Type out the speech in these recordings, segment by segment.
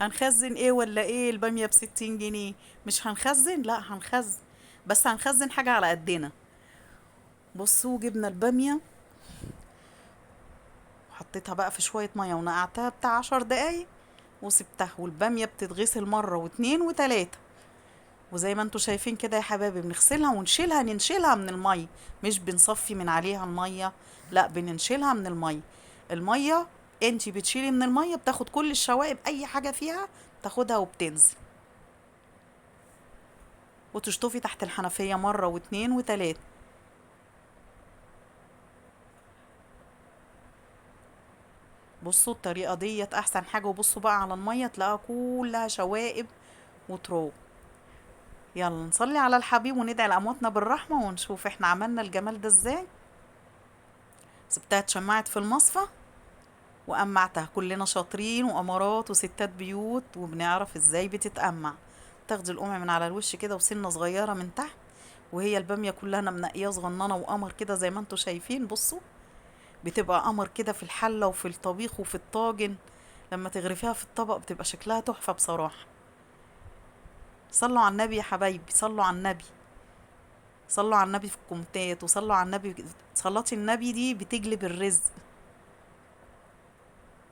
هنخزن ايه ولا ايه؟ البامية ب60 جنيه. مش هنخزن، لا هنخزن، بس هنخزن حاجة على قدنا. بصوا، جبنا البامية وحطيتها بقى في شوية مية ونقعتها بتاع 10 دقايق وسبتها، والبامية بتتغسل مرة واتنين وتلاتة. وزي ما انتوا شايفين كده يا حبايبي، بنغسلها ونشيلها، ننشلها من المية، مش بنصفي من عليها المية، لا بننشلها من المية. المية انتي بتشيلي من المية، بتاخد كل الشوائب، اي حاجة فيها تاخدها وبتنزل. وتشطفي تحت الحنفية مرة واتنين وتلاتة. بصوا الطريقة ديت احسن حاجة، وبصوا بقى على المية تلاقيها كلها شوائب وتراب. يلا نصلي على الحبيب وندعي لأمواتنا بالرحمة ونشوف احنا عملنا الجمال ده ازاي. سبتها اتشمعت في المصفى وقمعتها. كلنا شاطرين وأمارات وستات بيوت وبنعرف ازاي بتتقمع. تاخدي القمع من على الوش كده وسنة صغيرة من تحت، وهي البامية كلها انا منقية صغننة وقمر كده زي ما انتوا شايفين. بصوا بتبقى قمر كده في الحلة وفي الطبيخ وفي الطاجن. لما تغرفيها في الطبق بتبقى شكلها تحفة بصراحة. صلوا على النبي يا حبايبي، صلوا على النبي. صلوا على النبي في الكومنتات، وصلوا على النبي. صلاة النبي دي بتجلب الرزق.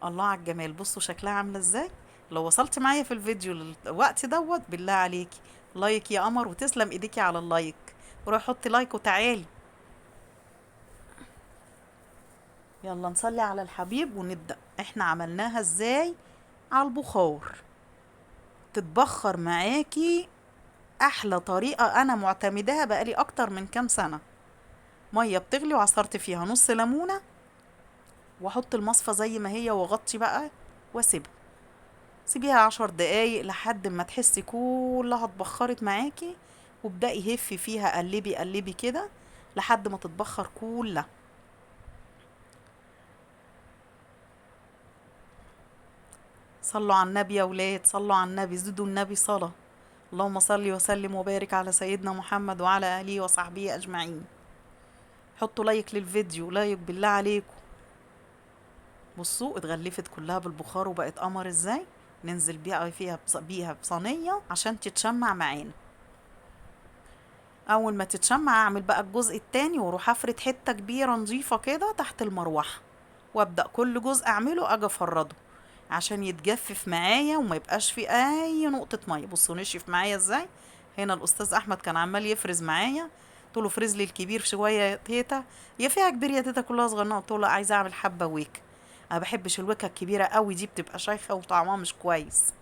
الله على الجمال، بصوا شكلها عاملة ازاي. لو وصلت معايا في الفيديو للوقت دوت، بالله عليكي لايك يا قمر، وتسلم ايديكي على اللايك. وروحي حطي لايك وتعالي. يلا نصلي على الحبيب ونبدأ. احنا عملناها ازاي؟ على البخار، تتبخر معاكي. احلى طريقة انا معتمداها بقالي اكتر من كام سنة. مية بتغلي وعصرت فيها نص ليمونة، واحط المصفى زي ما هي واغطي بقى واسيبها. سيبيها 10 دقايق لحد ما تحسي كلها اتبخرت معاكي، وابدأي هفي فيها، قلبي قلبي كده لحد ما تتبخر كلها. صلوا على النبي يا ولاد، صلوا على النبي، زدوا النبي صلاة. اللهم صل وسلم وبارك على سيدنا محمد وعلى آله وصحبه أجمعين. حطوا لايك للفيديو، لايك بالله عليكم. بصوا اتغلفت كلها بالبخار وبقت قمر ازاي. ننزل بيها بصينية عشان تتشمع معانا. اول ما تتشمع اعمل بقى الجزء التاني، واروح افرد حتة كبيرة نظيفة كده تحت المروحة، وابدأ كل جزء اعمله اجي افرده عشان يتجفف معايا وما يبقاش فيه اي نقطة مية. بصوا نشف معايا ازاي. هنا الاستاذ احمد كان عمال يفرز معايا، قلت له فرز لي الكبير شوية يا تيتا. يا فيها كبير يا تيتا كلها صغننة. قلت له لا، عايزة اعمل حبة ويك. انا بحبش الويكة الكبيرة قوي دي، بتبقى شايخة وطعمها مش كويس.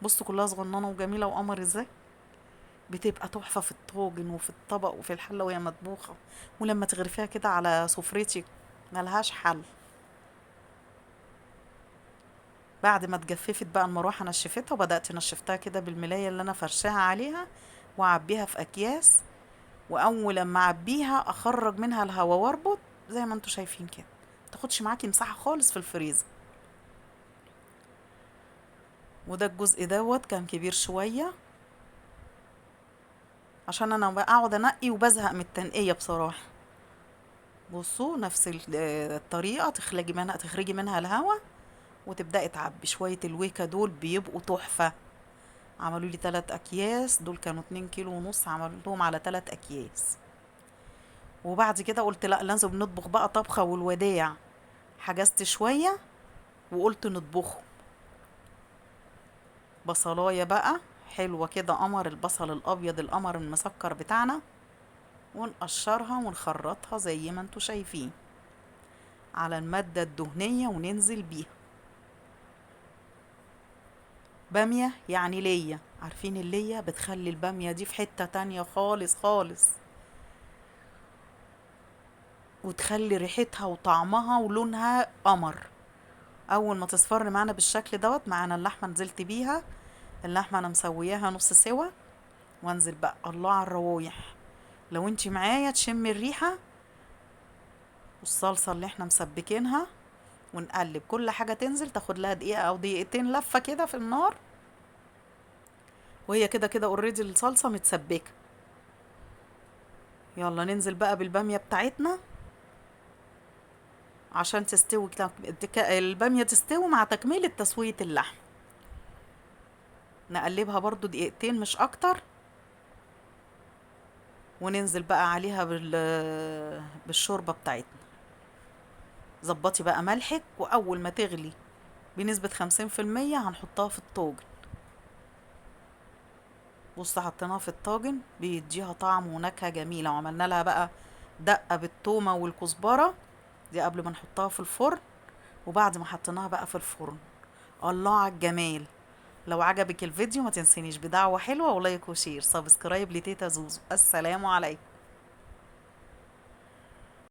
بصوا كلها صغننة وجميلة وقمر ازاي. بتبقى تحفة في الطاجن وفي الطبق وفي الحلة وهي مطبوخة. ولما تغرفيها كده على سفرتك ملهاش حل. بعد ما اتجففت بقى المروحة نشفتها، وبدأت نشفتها كده بالملاية اللي انا فرشاها عليها، واعبيها في اكياس. واول لما اعبيها اخرج منها الهواء واربط زي ما انتوا شايفين كده. متاخدش معاكي مساحة خالص في الفريزر. وده الجزء دوت كان كبير شوية، عشان انا بقعد انقي وبزهق من التنقية بصراحة. بصوا نفس الطريقة، تخرجي منها الهواء، وتبدأي تعبي شوية. الويكا دول بيبقوا تحفة. عملوا لي 3 أكياس، دول كانوا 2 كيلو ونص، عملتهم على 3 أكياس. وبعد كده قلت لا، لازم نطبخ بقى طبخة والوداع. حجزت شوية وقلت نطبخه. بصلاية بقى حلوة كده، قمر البصل الأبيض القمر المسكر بتاعنا، ونقشرها ونخرطها زي ما انتوا شايفين على المادة الدهنية وننزل بيها. بامية يعني ليا، عارفين اللية بتخلي البامية دي في حتة تانية خالص خالص، وتخلي ريحتها وطعمها ولونها قمر. اول ما تصفر معانا بالشكل دوت، معانا اللحمة نزلت بيها. اللحمة انا مسوياها نص سوا، وانزل بقى الله على الروايح. لو انتي معايا تشمي الريحة، والصلصة اللي احنا مسبكينها، ونقلب كل حاجة تنزل، تاخد لها دقيقة او دقيقتين لفة كده في النار، وهي كده كده اوريدي الصلصة متسبكة. يلا ننزل بقى بالبامية بتاعتنا عشان تستوي البامية تستوي مع تكملة تسوية اللحم. نقلبها برضو دقيقتين مش اكتر، وننزل بقى عليها بالشوربة بتاعتنا. ظبطي بقى ملحك، واول ما تغلي بنسبة 50% هنحطها في الطاجن. بص حطيناها في الطاجن بيديها طعم ونكهة جميلة، وعملنا لها بقى دقة بالثومة والكزبرة، دي قبل ما نحطها في الفرن، وبعد ما حطيناها بقى في الفرن. الله على الجمال. لو عجبك الفيديو ما تنسينيش بدعوة حلوة ولايك وشير، سبسكرايب لتيتا زوزو. السلام عليكم.